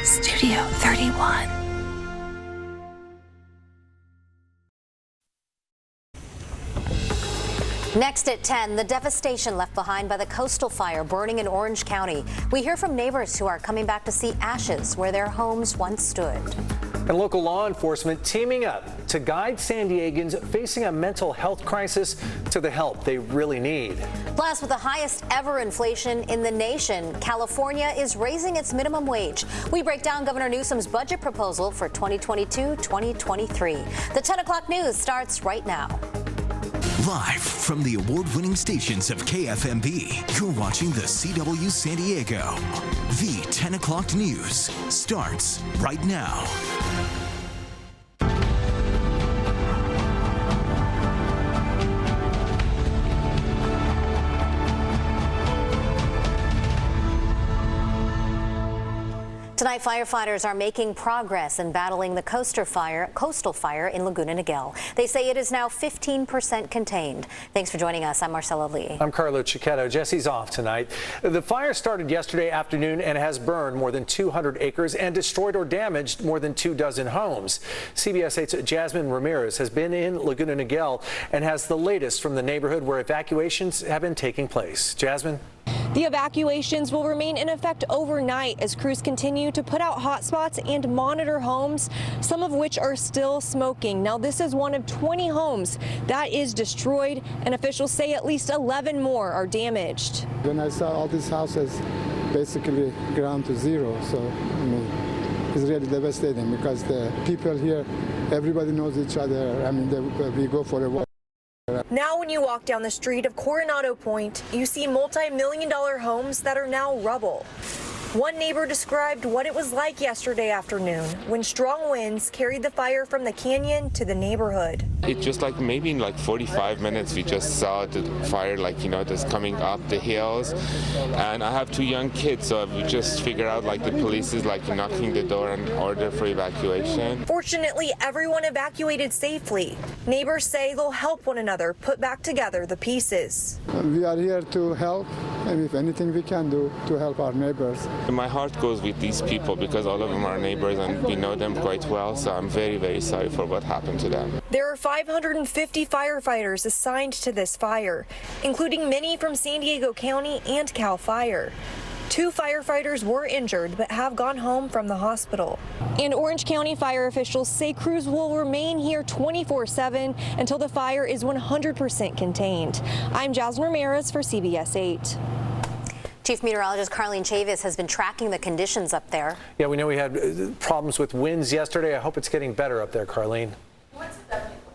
Studio 31. Next at 10, the devastation left behind by the coastal fire burning in Orange County. We hear from neighbors who are coming back to see ashes where their homes once stood. And local law enforcement teaming up to guide San Diegans facing a mental health crisis to the help they really need. Plus, with the highest ever inflation in the nation, California is raising its minimum wage. We break down Governor Newsom's budget proposal for 2022-2023. The 10 o'clock news starts right now. Live from the award-winning stations of KFMB, you're watching the CW San Diego. The 10 o'clock news starts right now. Tonight, firefighters are making progress in battling the coastal fire in Laguna Niguel. They say it is now 15% contained. Thanks for joining us. I'm Marcella Lee. I'm Carlo Cicchetto. Jesse's off tonight. The fire started yesterday afternoon and has burned more than 200 acres and destroyed or damaged more than 24 homes. CBS 8's Jasmine Ramirez has been in Laguna Niguel and has the latest from the neighborhood where evacuations have been taking place. Jasmine? The evacuations will remain in effect overnight as crews continue to put out hotspots and monitor homes, some of which are still smoking. Now, this is one of 20 homes that is destroyed, and officials say at least 11 more are damaged. When I saw all these houses basically ground to zero, so I mean, it's really devastating because the people here, everybody knows each other. I mean, we go for a walk. Now when you walk down the street of Coronado Point, you see multi-million-dollar homes that are now rubble. One neighbor described what it was like yesterday afternoon when strong winds carried the fire from the canyon to the neighborhood. It just like maybe in like 45 minutes we just saw the fire just coming up the hills, and I have 2 young kids, so we just figured out the police is knocking the door and order for evacuation. Fortunately, everyone evacuated safely. Neighbors say they'll help one another put back together the pieces. We are here to help, and if anything we can do to help our neighbors. My heart goes with these people because all of them are neighbors and we know them quite well, so I'm very, very sorry for what happened to them. There are 550 firefighters assigned to this fire, including many from San Diego County and CAL FIRE. 2 firefighters were injured but have gone home from the hospital. And Orange County fire officials say crews will remain here 24/7 until the fire is 100% contained. I'm Jasmine Ramirez for CBS 8. Chief Meteorologist Carlene Chavis has been tracking the conditions up there. Yeah, we know we had problems with winds yesterday. I hope it's getting better up there, Carlene.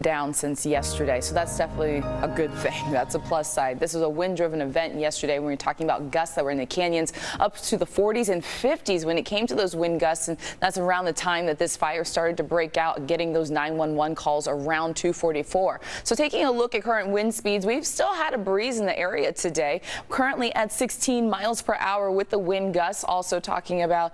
Down since yesterday, so that's definitely a good thing. That's a plus side. This was a wind-driven event yesterday when we were talking about gusts that were in the canyons up to the 40s and 50s when it came to those wind gusts, and that's around the time that this fire started to break out, getting those 911 calls around 2:44. So taking a look at current wind speeds, we've still had a breeze in the area today, currently at 16 miles per hour with the wind gusts, also talking about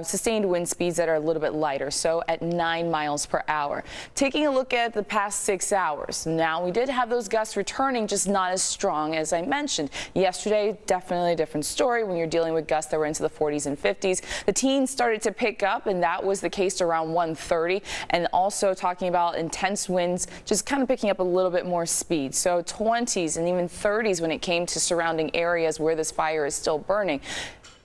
sustained wind speeds that are a little bit lighter, so at 9 miles per hour. Taking a look at the past 6 hours. Now, we did have those gusts returning, just not as strong as I mentioned. Yesterday, definitely a different story when you're dealing with gusts that were into the 40s and 50s. The teens started to pick up, and that was the case around 1:30. And also talking about intense winds, just kind of picking up a little bit more speed. So 20s and even 30s when it came to surrounding areas where this fire is still burning.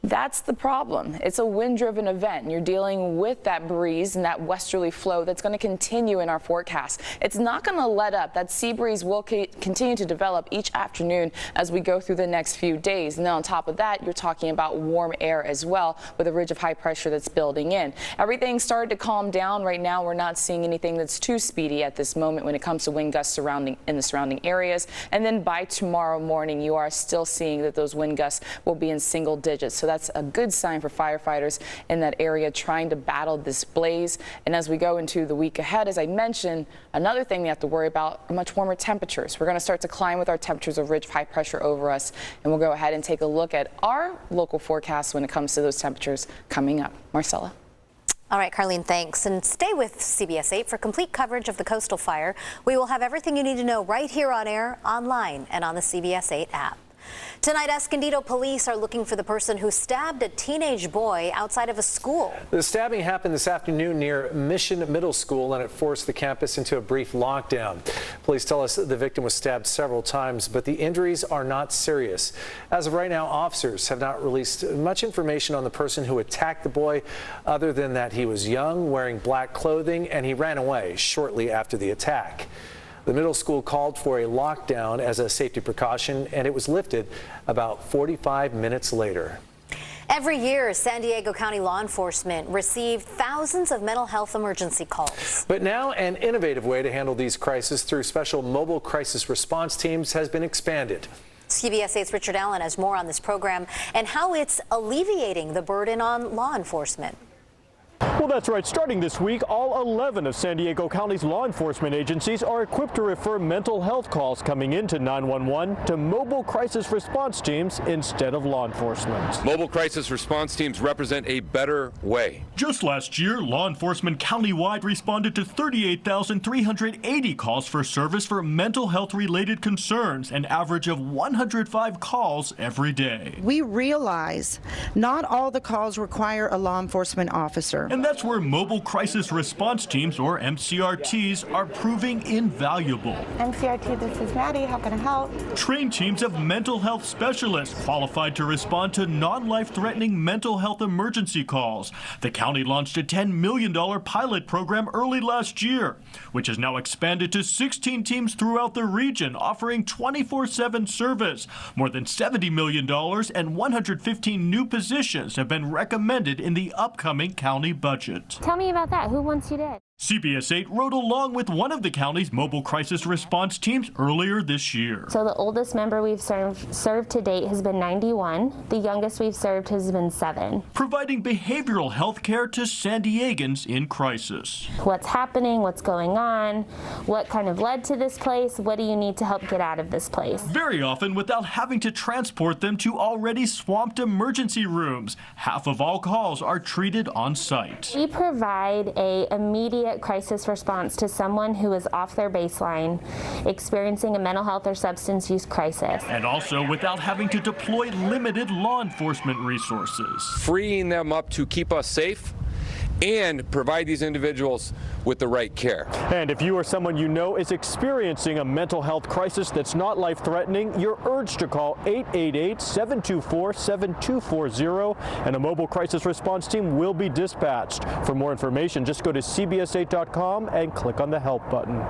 That's the problem. It's a wind-driven event, and you're dealing with that breeze and that westerly flow that's going to continue in our forecast. It's not going to let up. That sea breeze will continue to develop each afternoon as we go through the next few days. And then on top of that, you're talking about warm air as well with a ridge of high pressure that's building in. Everything started to calm down. Right now, we're not seeing anything that's too speedy at this moment when it comes to wind gusts in the surrounding areas. And then by tomorrow morning, you are still seeing that those wind gusts will be in single digits. So that's a good sign for firefighters in that area trying to battle this blaze. And as we go into the week ahead, as I mentioned, another thing we have to worry about are much warmer temperatures. We're going to start to climb with our temperatures of ridge of high pressure over us, and we'll go ahead and take a look at our local forecasts when it comes to those temperatures coming up. Marcella. All right, Carlene, thanks. And stay with CBS 8 for complete coverage of the coastal fire. We will have everything you need to know right here on air, online, and on the CBS 8 app. Tonight, Escondido police are looking for the person who stabbed a teenage boy outside of a school. The stabbing happened this afternoon near Mission Middle School, and it forced the campus into a brief lockdown. Police tell us the victim was stabbed several times, but the injuries are not serious. As of right now, officers have not released much information on the person who attacked the boy, other than that he was young, wearing black clothing, and he ran away shortly after the attack. The middle school called for a lockdown as a safety precaution, and it was lifted about 45 minutes later. Every year, San Diego County law enforcement received thousands of mental health emergency calls. But now an innovative way to handle these crises through special mobile crisis response teams has been expanded. CBS 8's Richard Allen has more on this program and how it's alleviating the burden on law enforcement. Well, that's right. Starting this week, all 11 of San Diego County's law enforcement agencies are equipped to refer mental health calls coming into 911 to mobile crisis response teams instead of law enforcement. Mobile crisis response teams represent a better way. Just last year, law enforcement countywide responded to 38,380 calls for service for mental health related concerns, an average of 105 calls every day. We realize not all the calls require a law enforcement officer. And that's where mobile crisis response teams, or MCRTs, are proving invaluable. MCRT, this is Maddie. How can I help? Trained teams of mental health specialists qualified to respond to non-life-threatening mental health emergency calls. The county launched a $10 million pilot program early last year, which has now expanded to 16 teams throughout the region, offering 24/7 service. More than $70 million and 115 new positions have been recommended in the upcoming county budget. Tell me about that. Who wants you dead? CBS 8 rode along with one of the county's mobile crisis response teams earlier this year. So the oldest member we've served to date has been 91. The youngest we've served has been 7. Providing behavioral health care to San Diegans in crisis. What's happening? What's going on? What kind of led to this place? What do you need to help get out of this place? Very often without having to transport them to already swamped emergency rooms. Half of all calls are treated on site. We provide a immediate crisis response to someone who is off their baseline, experiencing a mental health or substance use crisis. And also without having to deploy limited law enforcement resources. Freeing them up to keep us safe and provide these individuals with the right care. And if you or someone you know is experiencing a mental health crisis that's not life-threatening, you're urged to call 888-724-7240, and a mobile crisis response team will be dispatched. For more information, just go to cbs8.com and click on the help button.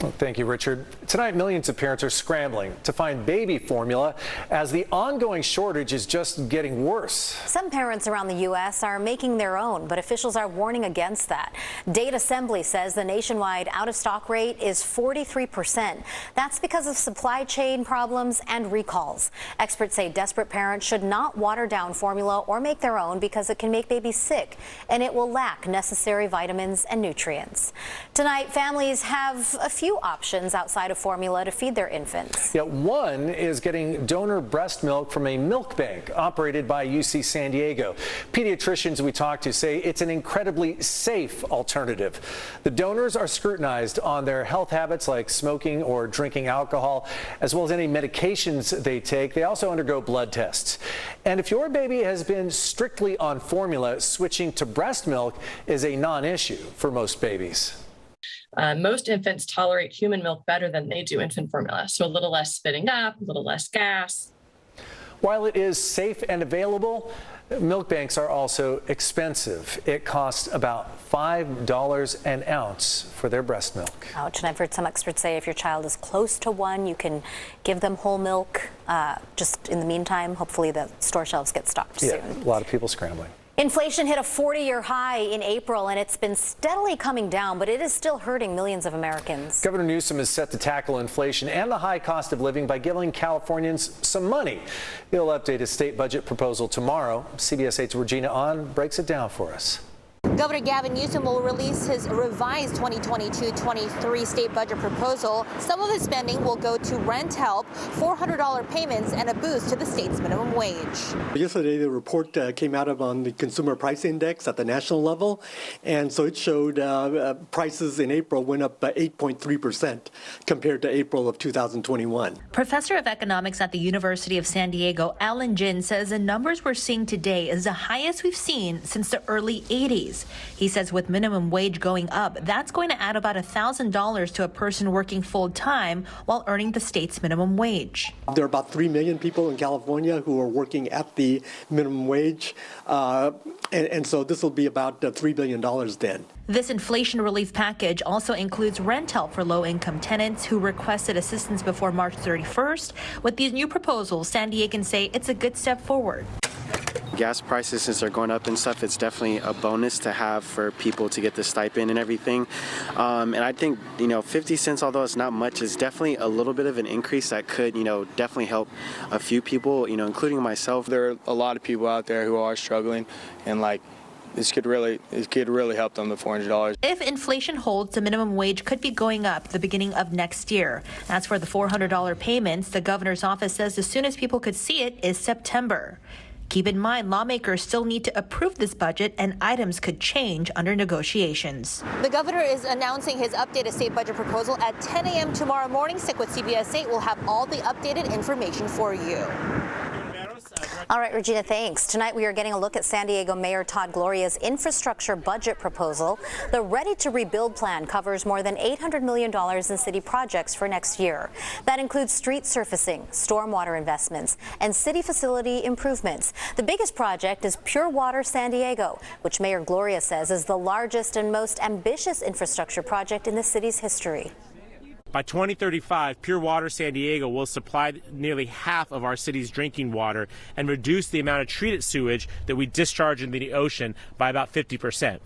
Well, thank you, Richard. Tonight, millions of parents are scrambling to find baby formula as the ongoing shortage is just getting worse. Some parents around the U.S. are making their own, but officials are warning against that. Date Assembly says the nationwide out-of-stock rate is 43%. That's because of supply chain problems and recalls. Experts say desperate parents should not water down formula or make their own because it can make babies sick and it will lack necessary vitamins and nutrients. Tonight, families have a few options outside of formula to feed their infants. Yeah, one is getting donor breast milk from a milk bank operated by UC San Diego. Pediatricians we talked to say it's an incredibly safe alternative. The donors are scrutinized on their health habits like smoking or drinking alcohol, as well as any medications they take. They also undergo blood tests. And if your baby has been strictly on formula, switching to breast milk is a non-issue for most babies. Most infants tolerate human milk better than they do infant formula, so a little less spitting up, a little less gas. While it is safe and available, milk banks are also expensive. It costs about $5 an ounce for their breast milk. Ouch, and I've heard some experts say if your child is close to one, you can give them whole milk. Just in the meantime, hopefully the store shelves get stocked soon. Yeah, a lot of people scrambling. Inflation hit a 40-year high in April, and it's been steadily coming down, but it is still hurting millions of Americans. Governor Newsom is set to tackle inflation and the high cost of living by giving Californians some money. He'll update his state budget proposal tomorrow. CBS 8's Regina Ahn breaks it down for us. Governor Gavin Newsom will release his revised 2022-23 state budget proposal. Some of his spending will go to rent help, $400 payments, and a boost to the state's minimum wage. Yesterday, the report came out on the Consumer Price Index at the national level, and so it showed prices in April went up by 8.3% compared to April of 2021. Professor of economics at the University of San Diego, Alan Jin, says the numbers we're seeing today is the highest we've seen since the early 80s. He says with minimum wage going up, that's going to add about $1,000 to a person working full time while earning the state's minimum wage. There are about 3 million people in California who are working at the minimum wage, and so this will be about $3 billion then. This inflation relief package also includes rent help for low-income tenants who requested assistance before March 31st. With these new proposals, San Diegans say it's a good step forward. Gas prices, since they're going up and stuff, it's definitely a bonus to have for people to get the stipend and everything. And I think, 50 cents, although it's not much, is definitely a little bit of an increase that could, definitely help a few people, including myself. There are a lot of people out there who are struggling, and it could really help them, the $400. If inflation holds, the minimum wage could be going up the beginning of next year. As for the $400 payments, the governor's office says as soon as people could see it is September. Keep in mind, lawmakers still need to approve this budget, and items could change under negotiations. The governor is announcing his updated state budget proposal at 10 a.m. tomorrow morning. Stick with CBS 8. We'll have all the updated information for you. All right, Regina, thanks. Tonight we are getting a look at San Diego Mayor Todd Gloria's infrastructure budget proposal. The Ready to Rebuild plan covers more than $800 million in city projects for next year. That includes street surfacing, stormwater investments, and city facility improvements. The biggest project is Pure Water San Diego, which Mayor Gloria says is the largest and most ambitious infrastructure project in the city's history. By 2035, Pure Water San Diego will supply nearly half of our city's drinking water and reduce the amount of treated sewage that we discharge into the ocean by about 50%.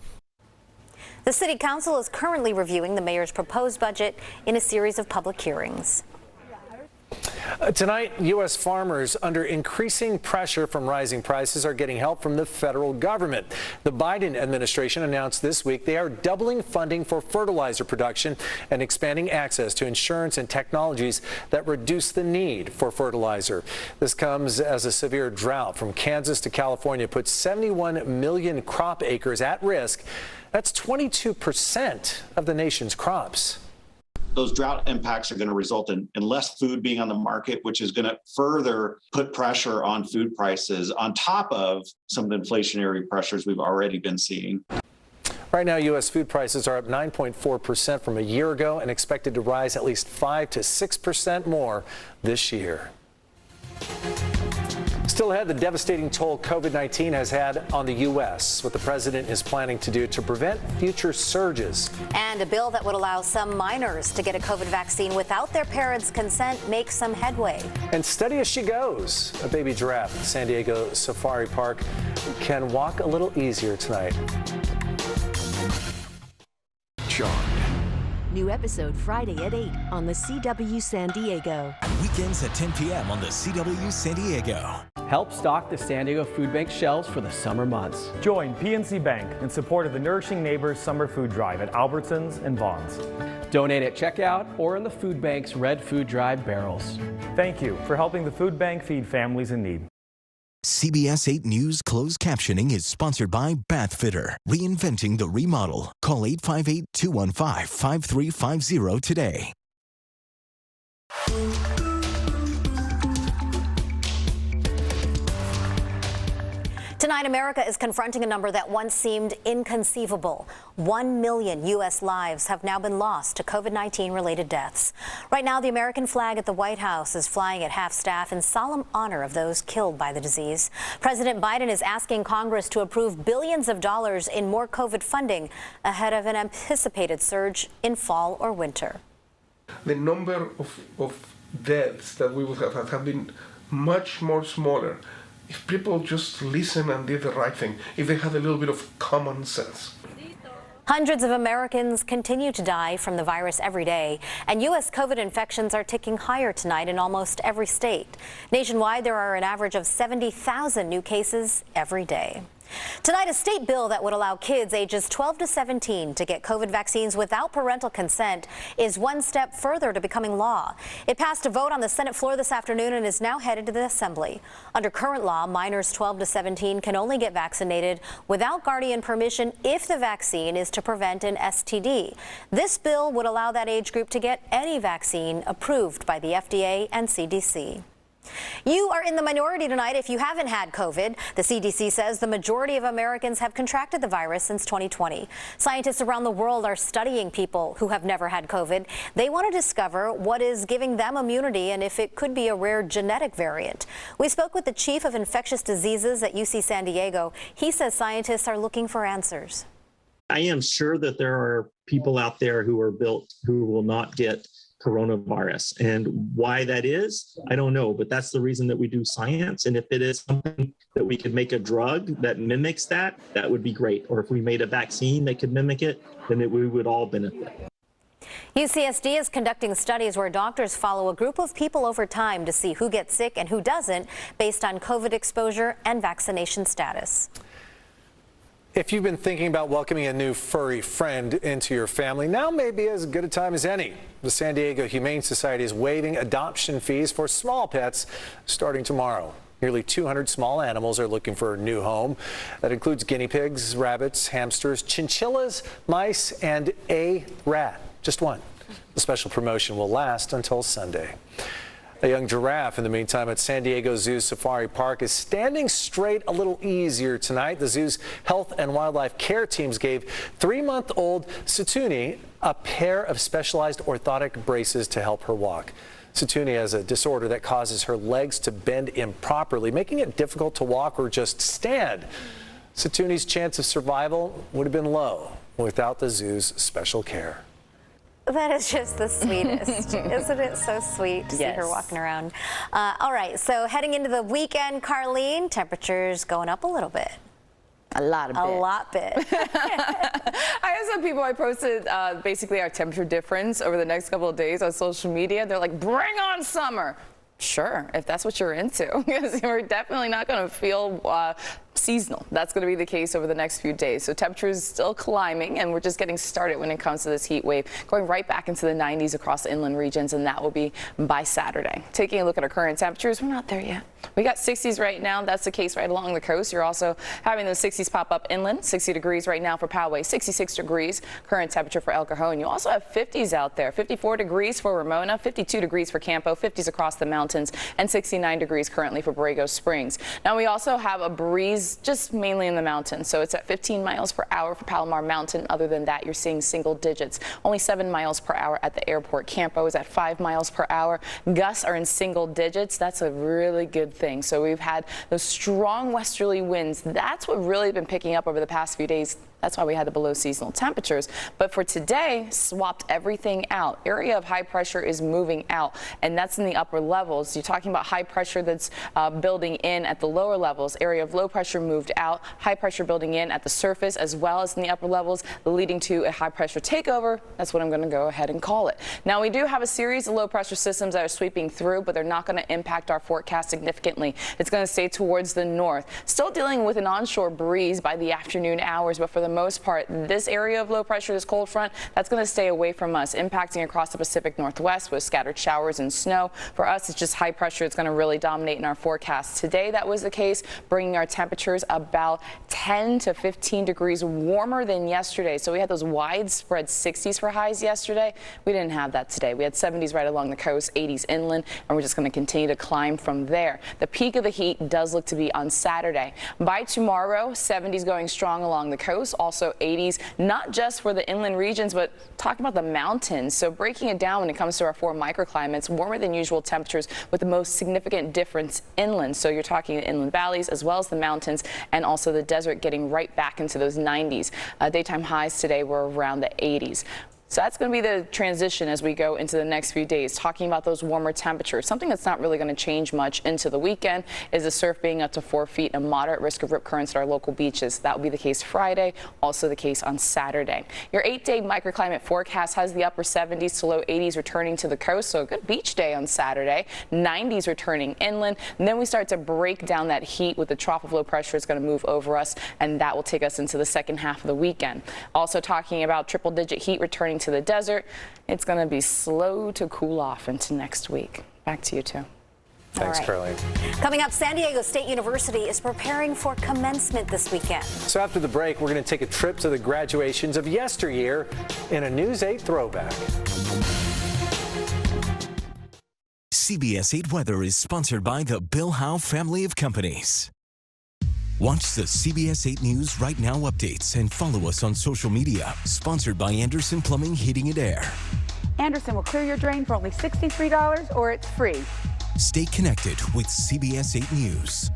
The City Council is currently reviewing the mayor's proposed budget in a series of public hearings. Tonight, U.S. farmers under increasing pressure from rising prices are getting help from the federal government. The Biden administration announced this week they are doubling funding for fertilizer production and expanding access to insurance and technologies that reduce the need for fertilizer. This comes as a severe drought from Kansas to California puts 71 million crop acres at risk. That's 22% of the nation's crops. Those drought impacts are going to result in less food being on the market, which is going to further put pressure on food prices on top of some of the inflationary pressures we've already been seeing. Right now, U.S. food prices are up 9.4% from a year ago and expected to rise at least 5 to 6% more this year. Still ahead, the devastating toll COVID-19 has had on the U.S., what the president is planning to do to prevent future surges. And a bill that would allow some minors to get a COVID vaccine without their parents' consent makes some headway. And steady as she goes, a baby giraffe at San Diego Safari Park can walk a little easier tonight. New episode Friday at 8 on the CW San Diego. Weekends at 10 p.m. on the CW San Diego. Help stock the San Diego Food Bank shelves for the summer months. Join PNC Bank in support of the Nourishing Neighbors Summer Food Drive at Albertsons and Vons. Donate at checkout or in the food bank's Red Food Drive barrels. Thank you for helping the food bank feed families in need. CBS 8 News closed captioning is sponsored by Bathfitter, reinventing the remodel. Call 858-215-5350 today. Tonight, America is confronting a number that once seemed inconceivable. 1 million U.S. lives have now been lost to COVID-19 related deaths. Right now, the American flag at the White House is flying at half-staff in solemn honor of those killed by the disease. President Biden is asking Congress to approve billions of dollars in more COVID funding ahead of an anticipated surge in fall or winter. The number of deaths that we would have been much more smaller if people just listened and did the right thing, if they had a little bit of common sense. Hundreds of Americans continue to die from the virus every day, and U.S. COVID infections are ticking higher tonight in almost every state. Nationwide, there are an average of 70,000 new cases every day. Tonight, a state bill that would allow kids ages 12 to 17 to get COVID vaccines without parental consent is one step further to becoming law. It passed a vote on the Senate floor this afternoon and is now headed to the Assembly. Under current law, minors 12 to 17 can only get vaccinated without guardian permission if the vaccine is to prevent an STD. This bill would allow that age group to get any vaccine approved by the FDA and CDC. You are in the minority tonight if you haven't had COVID. The CDC says the majority of Americans have contracted the virus since 2020. Scientists around the world are studying people who have never had COVID. They want to discover what is giving them immunity and if it could be a rare genetic variant. We spoke with the chief of infectious diseases at UC San Diego. He says scientists are looking for answers. I am sure that there are people out there who are built who will not get coronavirus, and why that is, I don't know, but that's the reason that we do science. And if it is something that we could make a drug that mimics that, that would be great. Or if we made a vaccine that could mimic it, then we would all benefit. UCSD is conducting studies where doctors follow a group of people over time to see who gets sick and who doesn't based on COVID exposure and vaccination status. If you've been thinking about welcoming a new furry friend into your family, now may be as good a time as any. The San Diego Humane Society is waiving adoption fees for small pets starting tomorrow. Nearly 200 small animals are looking for a new home. That includes guinea pigs, rabbits, hamsters, chinchillas, mice, and a rat. Just one. The special promotion will last until Sunday. A young giraffe, in the meantime, at San Diego Zoo's Safari Park is standing straight a little easier tonight. The zoo's health and wildlife care teams gave 3-month-old Satuni a pair of specialized orthotic braces to help her walk. Satuni has a disorder that causes her legs to bend improperly, making it difficult to walk or just stand. Satuni's chance of survival would have been low without the zoo's special care. That is just the sweetest. Isn't it so sweet to see her walking around? All right, so heading into the weekend, Carlene, temperatures going up a little bit. A lot of bit. A lot bit. I have some people, I posted basically our temperature difference over the next couple of days on social media. They're like, bring on summer. Sure, if that's what you're into, because we're definitely not going to feel seasonal. That's going to be the case over the next few days. So temperatures still climbing, and we're just getting started when it comes to this heat wave, going right back into the 90s across the inland regions, and that will be by Saturday. Taking a look at our current temperatures, we're not there yet. We got 60s right now. That's the case right along the coast. You're also having those 60s pop up inland. 60 degrees right now for Poway, 66 degrees current temperature for El Cajon. You also have 50s out there, 54 degrees for Ramona, 52 degrees for Campo, 50s across the mountains, and 69 degrees currently for Borrego Springs. Now we also have a breeze just mainly in the mountains, so it's at 15 miles per hour for Palomar Mountain. Other than that, you're seeing single digits. Only 7 miles per hour at the airport. Campo is at 5 miles per hour. Gusts are in single digits. That's a really good thing. So we've had those strong westerly winds. That's what really been picking up over the past few days. That's why we had the below seasonal temperatures. But for today, swapped everything out. Area of high pressure is moving out, and that's in the upper levels. You're talking about high pressure that's building in at the lower levels. Area of low pressure moved out. High pressure building in at the surface as well as in the upper levels, leading to a high pressure takeover. That's what I'm going to go ahead and call it. Now, we do have a series of low pressure systems that are sweeping through, but they're not going to impact our forecast significantly. It's going to stay towards the north. Still dealing with an onshore breeze by the afternoon hours, but for the most part, this area of low pressure, this cold front, that's going to stay away from us, impacting across the Pacific Northwest with scattered showers and snow. For us, it's just high pressure. It's going to really dominate in our forecast. Today, that was the case, bringing our temperatures about 10 to 15 degrees warmer than yesterday. So we had those widespread 60s for highs yesterday. We didn't have that today. We had 70s right along the coast, 80s inland, and we're just going to continue to climb from there. The peak of the heat does look to be on Saturday. By tomorrow, 70s going strong along the coast. Also 80s, not just for the inland regions, but talking about the mountains. So breaking it down when it comes to our 4 microclimates, warmer than usual temperatures with the most significant difference inland. So you're talking inland valleys as well as the mountains, and also the desert getting right back into those 90s. Daytime highs today were around the 80s. So that's going to be the transition as we go into the next few days, talking about those warmer temperatures. Something that's not really going to change much into the weekend is the surf being up to 4 feet and moderate risk of rip currents at our local beaches. That will be the case Friday, also the case on Saturday. Your 8-day microclimate forecast has the upper 70s to low 80s returning to the coast, so a good beach day on Saturday. 90s returning inland, and then we start to break down that heat with the trough of low pressure is going to move over us, and that will take us into the second half of the weekend. Also talking about triple-digit heat returning to the desert. It's going to be slow to cool off into next week. Back to you two. Thanks, Caroline. Coming up, San Diego State University is preparing for commencement this weekend. So after the break, we're going to take a trip to the graduations of yesteryear in a News 8 throwback. CBS 8 Weather is sponsored by the Bill Howe family of companies. Watch the CBS 8 News Right Now updates and follow us on social media. Sponsored by Anderson Plumbing, Heating and Air. Anderson will clear your drain for only $63 or it's free. Stay connected with CBS 8 News.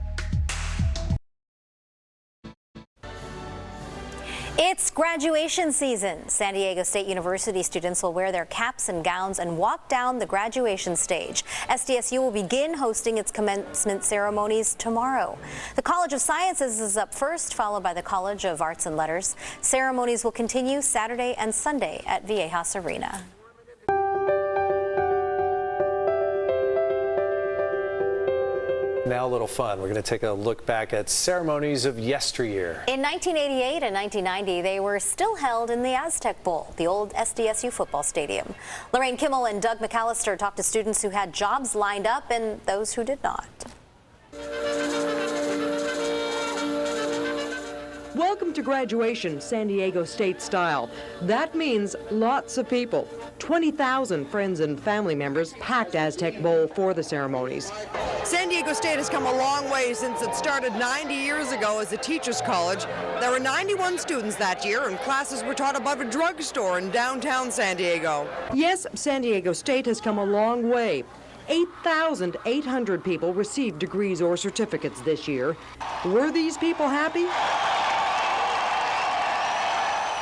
It's graduation season. San Diego State University students will wear their caps and gowns and walk down the graduation stage. SDSU will begin hosting its commencement ceremonies tomorrow. The College of Sciences is up first, followed by the College of Arts and Letters. Ceremonies will continue Saturday and Sunday at Viejas Arena. Now a little fun. We're going to take a look back at ceremonies of yesteryear. In 1988 and 1990, they were still held in the Aztec Bowl, the old SDSU football stadium. Lorraine Kimmel and Doug McAllister talked to students who had jobs lined up and those who did not. Welcome to graduation, San Diego State style. That means lots of people. 20,000 friends and family members packed Aztec Bowl for the ceremonies. San Diego State has come a long way since it started 90 years ago as a teacher's college. There were 91 students that year, and classes were taught above a drugstore in downtown San Diego. Yes, San Diego State has come a long way. 8,800 people received degrees or certificates this year. Were these people happy?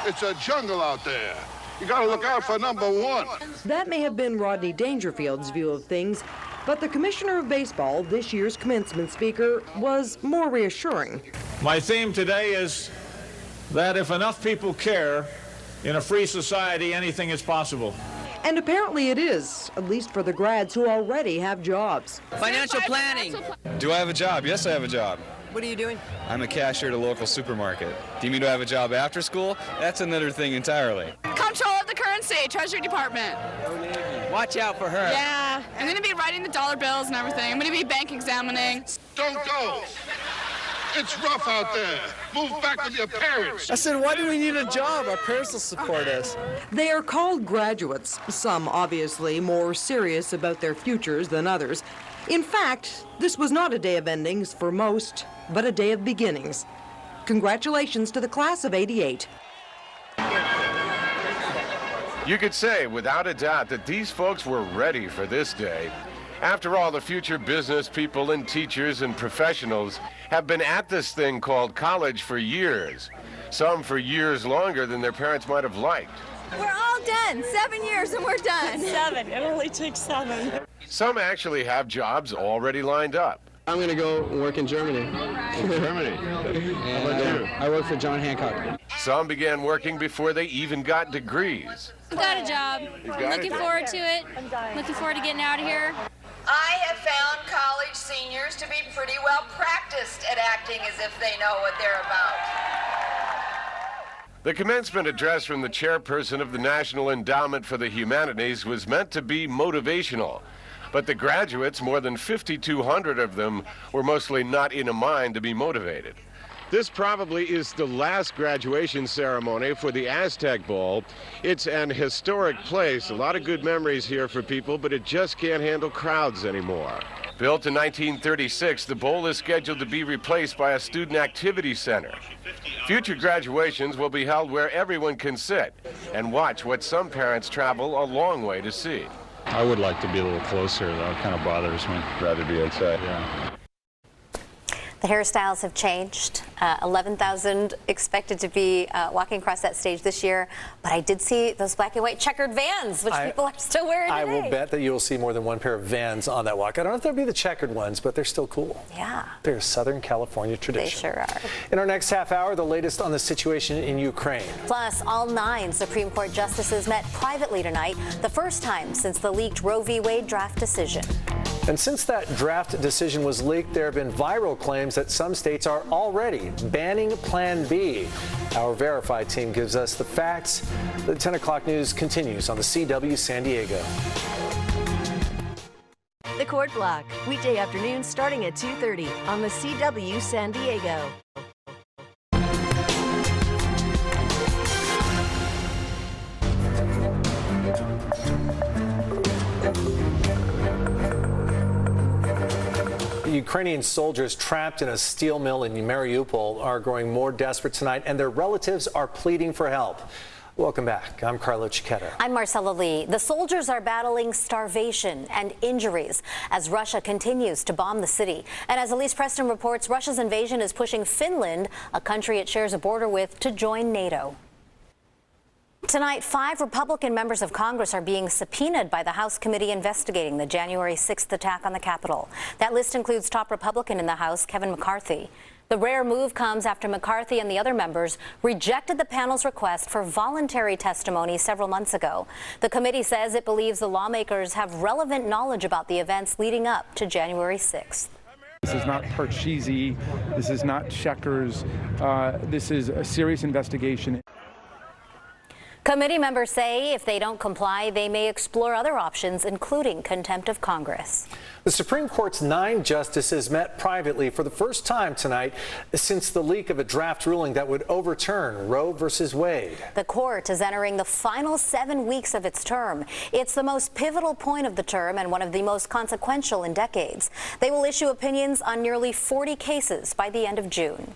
It's a jungle out there. You got to look out for number one. That may have been Rodney Dangerfield's view of things, but the commissioner of baseball, this year's commencement speaker, was more reassuring. My theme today is that if enough people care, in a free society, anything is possible. And apparently it is, at least for the grads who already have jobs. Financial planning. Do I have a job? Yes, I have a job. What are you doing? I'm a cashier at a local supermarket. Do you mean to have a job after school? That's another thing entirely. Comptroller of the currency, Treasury Department. Watch out for her. Yeah, I'm going to be writing the dollar bills and everything. I'm going to be bank examining. Don't go. It's rough out there. Move back with your parents. I said, why do we need a job? Our parents will support us. They are called graduates, some obviously more serious about their futures than others. In fact, this was not a day of endings for most, but a day of beginnings. Congratulations to the class of '88. You could say, without a doubt, that these folks were ready for this day. After all, the future business people and teachers and professionals have been at this thing called college for years. Some for years longer than their parents might have liked. We're all done. 7 years and we're done. 7. It only takes 7. Some actually have jobs already lined up. I'm going to go work in Germany. Germany? And I work for John Hancock. Some began working before they even got degrees. I've got a job. Looking forward to it. Looking forward to getting out of here. I have found college seniors to be pretty well practiced at acting as if they know what they're about. The commencement address from the chairperson of the National Endowment for the Humanities was meant to be motivational. But the graduates, more than 5,200 of them, were mostly not in a mind to be motivated. This probably is the last graduation ceremony for the Aztec Bowl. It's an historic place, a lot of good memories here for people, but it just can't handle crowds anymore. Built in 1936, the bowl is scheduled to be replaced by a student activity center. Future graduations will be held where everyone can sit and watch what some parents travel a long way to see. I would like to be a little closer, though. It kind of bothers me. Rather be inside. Yeah. The hairstyles have changed. 11,000 expected to be walking across that stage this year. But I did see those black and white checkered Vans, which people are still wearing today. I will bet that you will see more than one pair of Vans on that walk. I don't know if they'll be the checkered ones, but they're still cool. Yeah. They're a Southern California tradition. They sure are. In our next half hour, the latest on the situation in Ukraine. Plus, all 9 Supreme Court justices met privately tonight, the first time since the leaked Roe v. Wade draft decision. And since that draft decision was leaked, there have been viral claims that some states are already banning Plan B. Our Verify team gives us the facts. The 10 o'clock news continues on the CW San Diego. The Court Block, weekday afternoon starting at 2:30 on the CW San Diego. Ukrainian soldiers trapped in a steel mill in Mariupol are growing more desperate tonight, and their relatives are pleading for help. Welcome back. I'm Carlo Cicchetta. I'm Marcella Lee. The soldiers are battling starvation and injuries as Russia continues to bomb the city. And as Elise Preston reports, Russia's invasion is pushing Finland, a country it shares a border with, to join NATO. Tonight, 5 Republican members of Congress are being subpoenaed by the House committee investigating the January 6th attack on the Capitol. That list includes top Republican in the House, Kevin McCarthy. The rare move comes after McCarthy and the other members rejected the panel's request for voluntary testimony several months ago. The committee says it believes the lawmakers have relevant knowledge about the events leading up to January 6th. This is not Parcheesi. This is not checkers. This is a serious investigation. Committee members say if they don't comply, they may explore other options, including contempt of Congress. The Supreme Court's 9 justices met privately for the first time tonight since the leak of a draft ruling that would overturn Roe v. Wade. The court is entering the final 7 weeks of its term. It's the most pivotal point of the term and one of the most consequential in decades. They will issue opinions on nearly 40 cases by the end of June.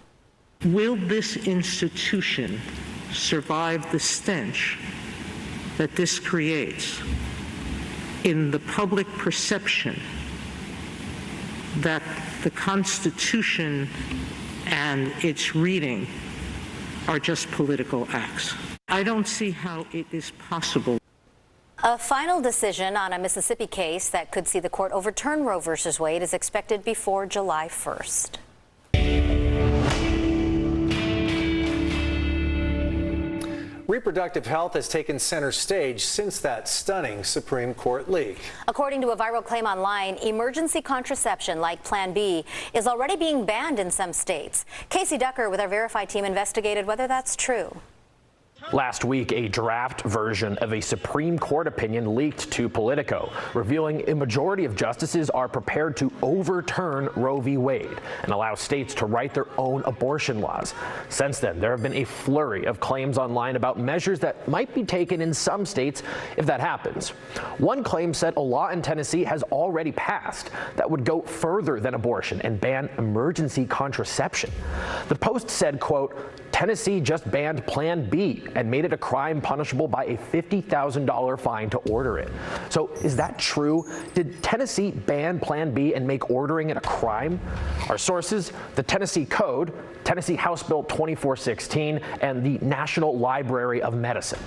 Will this institution survive the stench that this creates in the public perception that the Constitution and its reading are just political acts? I don't see how it is possible. A final decision on a Mississippi case that could see the court overturn Roe v. Wade is expected before July 1st. Reproductive health has taken center stage since that stunning Supreme Court leak. According to a viral claim online, emergency contraception like Plan B is already being banned in some states. Casey Ducker with our Verify team investigated whether that's true. Last week, a draft version of a Supreme Court opinion leaked to Politico, revealing a majority of justices are prepared to overturn Roe v. Wade and allow states to write their own abortion laws. Since then, there have been a flurry of claims online about measures that might be taken in some states if that happens. One claim said a law in Tennessee has already passed that would go further than abortion and ban emergency contraception. The Post said, quote, Tennessee just banned Plan B and made it a crime punishable by a $50,000 fine to order it. So is that true? Did Tennessee ban Plan B and make ordering it a crime? Our sources, the Tennessee Code, Tennessee House Bill 2416, and the National Library of Medicine.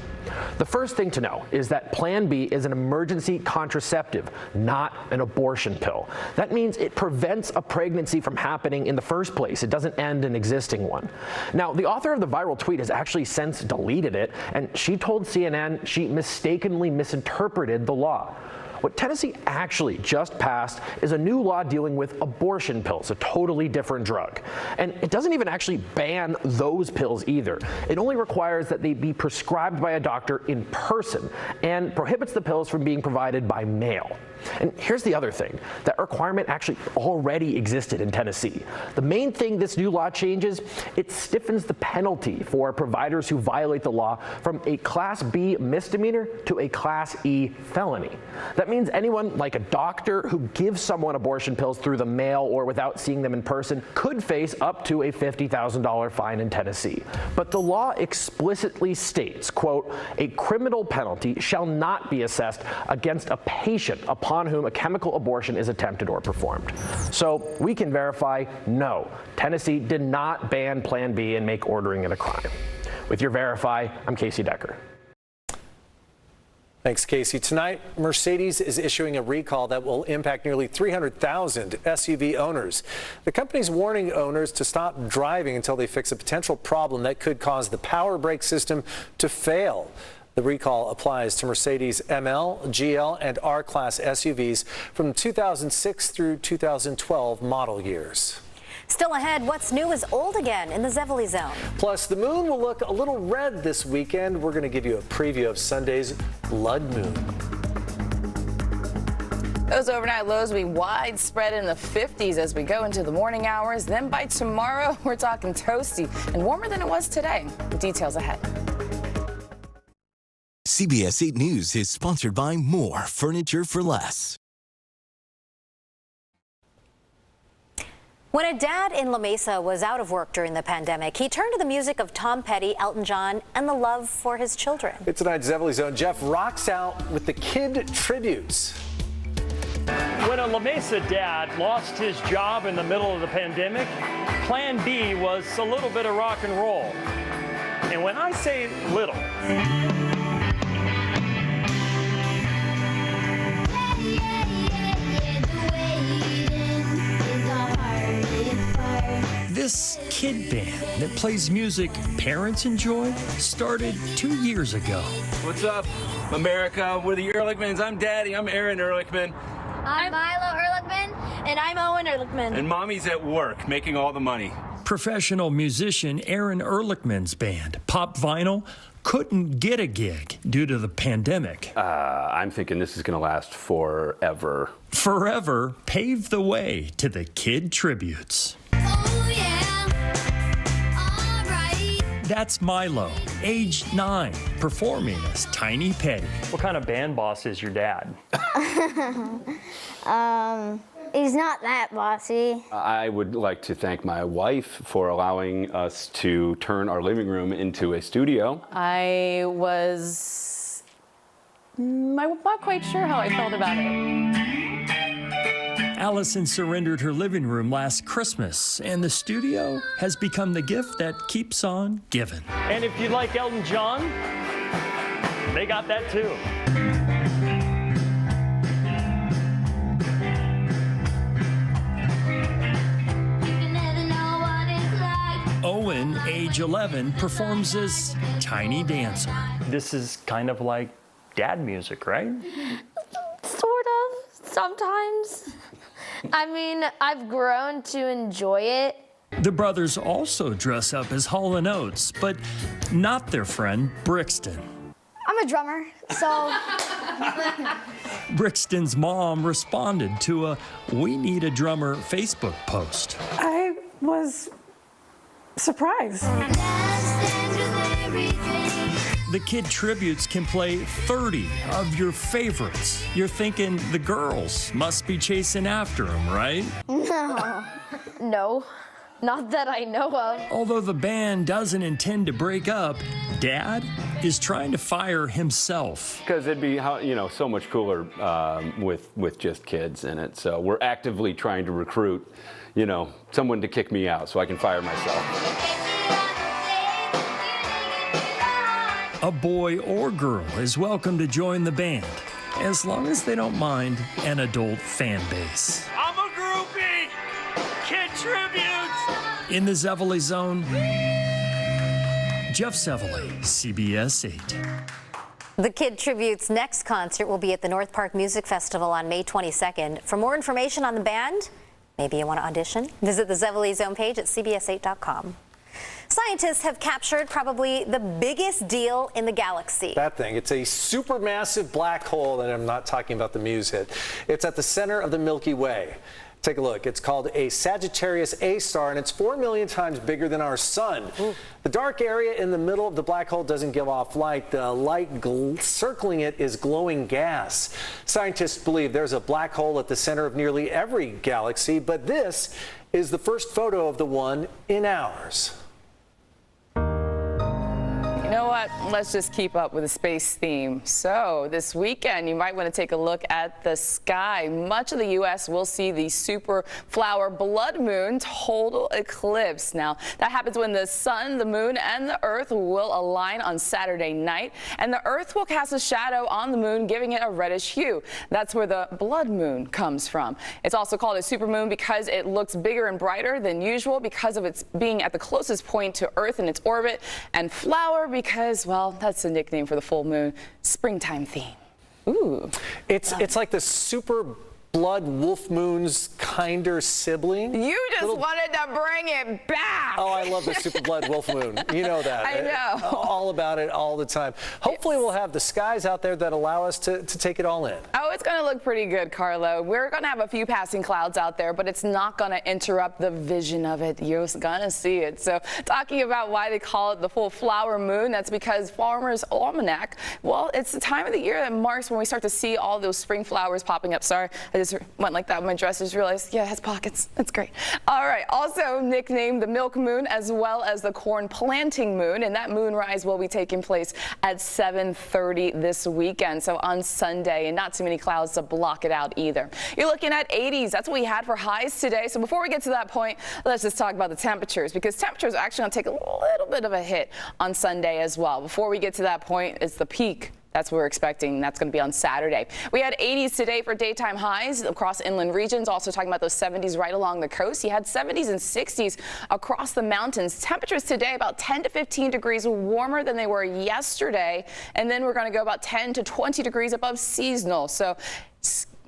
The first thing to know is that Plan B is an emergency contraceptive, not an abortion pill. That means it prevents a pregnancy from happening in the first place. It doesn't end an existing one. Now, the author of the viral tweet has actually since deleted it, and she told CNN she mistakenly misinterpreted the law. What Tennessee actually just passed is a new law dealing with abortion pills, a totally different drug. And it doesn't even actually ban those pills either. It only requires that they be prescribed by a doctor in person and prohibits the pills from being provided by mail. And here's the other thing. That requirement actually already existed in Tennessee. The main thing this new law changes, it stiffens the penalty for providers who violate the law from a Class B misdemeanor to a Class E felony. That means anyone like a doctor who gives someone abortion pills through the mail or without seeing them in person could face up to a $50,000 fine in Tennessee. But the law explicitly states, quote, a criminal penalty shall not be assessed against a patient upon upon whom a chemical abortion is attempted or performed. So we can verify, no, Tennessee did not ban Plan B and make ordering it a crime. With your Verify, I'm Casey Decker. Thanks, Casey. Tonight, Mercedes is issuing a recall that will impact nearly 300,000 SUV owners. The company's warning owners to stop driving until they fix a potential problem that could cause the power brake system to fail. The recall applies to Mercedes ML, GL, and R-Class SUVs from 2006 through 2012 model years. Still ahead, what's new is old again in the Zevely Zone. Plus, the moon will look a little red this weekend. We're going to give you a preview of Sunday's blood moon. Those overnight lows will be widespread in the 50s as we go into the morning hours. Then by tomorrow, we're talking toasty and warmer than it was today. The details ahead. CBS 8 News is sponsored by More Furniture for Less. When a dad in La Mesa was out of work during the pandemic, he turned to the music of Tom Petty, Elton John, and the love for his children. It's tonight's Zevely Zone. Jeff rocks out with the kid tributes. When a La Mesa dad lost his job in the middle of the pandemic, Plan B was a little bit of rock and roll. And when I say little, this kid band that plays music parents enjoy started 2 years ago. What's up, America? We're the Ehrlichmans. I'm Daddy. I'm Aaron Ehrlichman. I'm Milo Ehrlichman. And I'm Owen Ehrlichman. And Mommy's at work making all the money. Professional musician Aaron Ehrlichman's band, Pop Vinyl, couldn't get a gig due to the pandemic. I'm thinking this is going to last forever. Forever paved the way to the kid tributes. That's Milo, age 9, performing as Tiny Petty. what kind of band boss is your dad? He's not that bossy. I would like to thank my wife for allowing us to turn our living room into a studio. I was not quite sure how I felt about it. Allison surrendered her living room last Christmas, and the studio has become the gift that keeps on giving. And if you like Elton John, they got that too. Owen, age 11, performs as Tiny Dancer. This is kind of like dad music, right? Sort of, sometimes. I mean, I've grown to enjoy it. The brothers also dress up as Hall & Oates, but not their friend Brixton. I'm a drummer, so... Brixton's mom responded to a "We Need a Drummer" Facebook post. I was surprised. The kid tributes can play 30 of your favorites. You're thinking the girls must be chasing after them, right? No, not that I know of. Although the band doesn't intend to break up, Dad is trying to fire himself. Because it'd be, so much cooler with just kids in it. So we're actively trying to recruit, someone to kick me out so I can fire myself. A boy or girl is welcome to join the band, as long as they don't mind an adult fan base. I'm a groupie! Kid tributes! In the Zevely Zone, Jeff Zevely, CBS 8. The Kid Tribute's next concert will be at the North Park Music Festival on May 22nd. For more information on the band, maybe you want to audition, visit the Zevely Zone page at cbs8.com. Scientists have captured probably the biggest deal in the galaxy. That thing, it's a supermassive black hole, and I'm not talking about the Muse hit. It's at the center of the Milky Way. Take a look. It's called a Sagittarius A star, and it's 4 million times bigger than our sun. The dark area in the middle of the black hole doesn't give off light. The light circling it is glowing gas. Scientists believe there's a black hole at the center of nearly every galaxy, but this is the first photo of the one in ours. You know what? what? Let's just keep up with the space theme. So this weekend, you might want to take a look at the sky. Much of the U.S. will see the super flower blood moon total eclipse. Now, that happens when the sun, the moon, and the earth will align on Saturday night, and the earth will cast a shadow on the moon, giving it a reddish hue. That's where the blood moon comes from. It's also called a supermoon because it looks bigger and brighter than usual because of its being at the closest point to Earth in its orbit, and flower because, well, that's a nickname for the full moon. Springtime theme. Ooh. It's like the super blood wolf moon's kinder sibling. You just wanted to bring it back. Oh, I love the super blood wolf moon. You know that. I know. All about it all the time. Hopefully we'll have the skies out there that allow us to take it all in. Oh, it's going to look pretty good, Carlo. We're going to have a few passing clouds out there, but it's not going to interrupt the vision of it. You're going to see it. So talking about why they call it the full flower moon, that's because Farmer's Almanac, well, it's the time of the year that marks when we start to see all those spring flowers popping up. Sorry, I just went like that with my dress. Just realized, yeah, it has pockets. That's great. All right. Also nicknamed the milk moon as well as the corn planting moon, and that moonrise will be taking place at 7:30 this weekend. So on Sunday, and not too many clouds to block it out either. You're looking at 80s. That's what we had for highs today. So before we get to that point, let's just talk about the temperatures, because temperatures are actually going to take a little bit of a hit on Sunday as well. Before we get to that point, it's the peak. That's what we're expecting. That's going to be on Saturday. We had 80s today for daytime highs across inland regions. Also talking about those 70s right along the coast. You had 70s and 60s across the mountains. Temperatures today about 10 to 15 degrees warmer than they were yesterday. And then we're going to go about 10 to 20 degrees above seasonal. So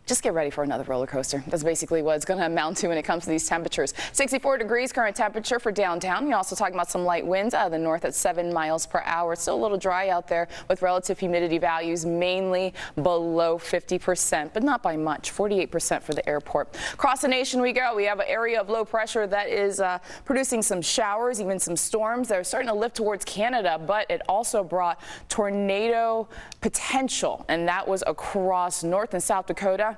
just get ready for another roller coaster. That's basically what it's going to amount to when it comes to these temperatures. 64 degrees current temperature for downtown. You're also talking about some light winds out of the north at 7 miles per hour. It's still a little dry out there with relative humidity values mainly below 50%, but not by much. 48% for the airport. Across the nation we go. We have an area of low pressure that is producing some showers, even some storms. They're starting to lift towards Canada, but it also brought tornado potential, and that was across North and South Dakota.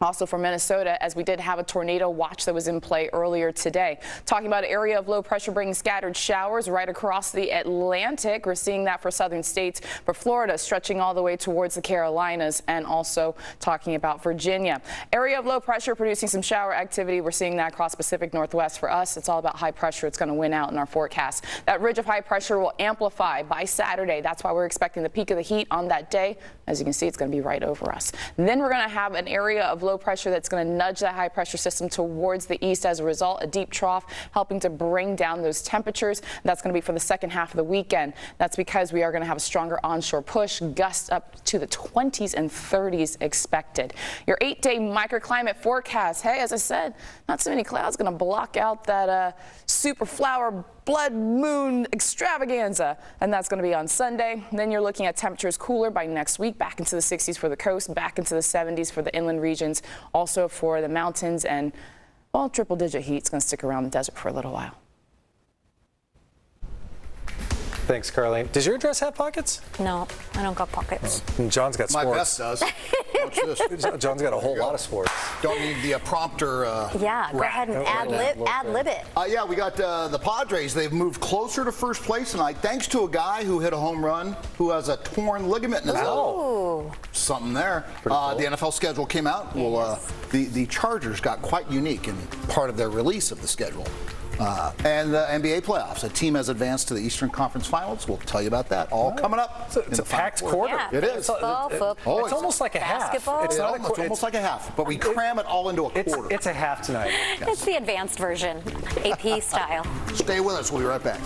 Also for Minnesota, as we did have a tornado watch that was in play earlier today. Talking about an area of low pressure bringing scattered showers right across the Atlantic. We're seeing that for southern states, for Florida stretching all the way towards the Carolinas, and also talking about Virginia. Area of low pressure producing some shower activity. We're seeing that across Pacific Northwest. For us, it's all about high pressure. It's going to win out in our forecast. That ridge of high pressure will amplify by Saturday. That's why we're expecting the peak of the heat on that day. As you can see, it's going to be right over us. And then we're going to have an area of low pressure that's going to nudge that high pressure system towards the east. As a result, a deep trough helping to bring down those temperatures. That's going to be for the second half of the weekend. That's because we are going to have a stronger onshore push, gusts up to the 20s and 30s expected. Your 8-day microclimate forecast. Hey, as I said, not so many clouds going to block out that super flower blood moon extravaganza, and that's going to be on Sunday. And then you're looking at temperatures cooler by next week, back into the 60s for the coast, back into the 70s for the inland regions, also for the mountains, and well, triple-digit heat's going to stick around the desert for a little while. Thanks, Carlene. Does your dress have pockets? No, I don't got pockets. John's got sports. My vest does. Watch this. John's got a whole lot of sports. Don't need the prompter. Yeah, go ahead and ad-lib it. Yeah, we got the Padres. They've moved closer to first place tonight, thanks to a guy who hit a home run who has a torn ligament in his elbow. Something there. Cool. The NFL schedule came out. Well, the Chargers got quite unique in part of their release of the schedule. And the NBA playoffs. A team has advanced to the Eastern Conference Finals. We'll tell you about that all coming up. So it's a packed quarter. Yeah, it is. Football, it's almost like a basketball. half. It's almost like a half, but we cram it all into a quarter. It's a half tonight. It's the advanced version, AP style. Stay with us. We'll be right back.